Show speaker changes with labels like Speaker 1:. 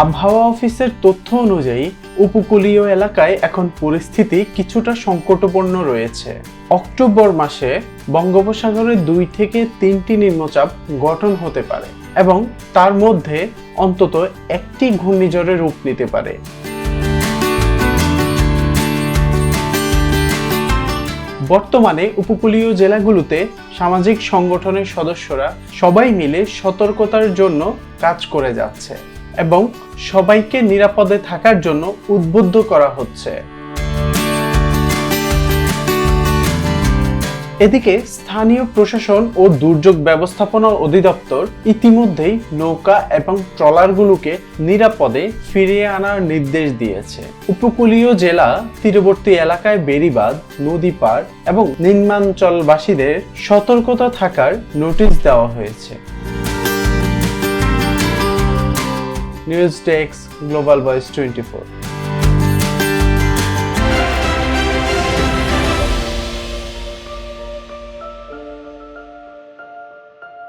Speaker 1: আবহাওয়া অফিসের তথ্য অনুযায়ী উপকূলীয় এলাকায় এখন পরিস্থিতি কিছুটা সংকটপূর্ণ রয়েছে। অক্টোবর মাসে বঙ্গোপসাগরে 2 থেকে 3টি নিম্নচাপ গঠন হতে পারে এবং তার মধ্যে অন্তত একটি ঘূর্ণিঝড়ের রূপ নিতে পারে। বর্তমানে উপকূলীয় জেলাগুলোতে সামাজিক সংগঠনের সদস্যরা সবাই মিলে সতর্কতার জন্য কাজ করে যাচ্ছে এবং সবাইকে নিরাপদে থাকার জন্য উদ্বুদ্ধ করা হচ্ছে। এদিকে স্থানীয় প্রশাসন ও দুর্যোগ ব্যবস্থাপনা অধিদপ্তর ইতিমধ্যেই নৌকা এবং ট্রলারগুলোকে নিরাপদে ফিরিয়ে আনার নির্দেশ দিয়েছে। উপকূলীয় জেলা, তীরবর্তী এলাকায় বেড়িবাঁধ, নদী পার এবং নিম্নাঞ্চলবাসীদের সতর্কতা থাকার নোটিশ দেওয়া হয়েছে। News desk, global voice 24।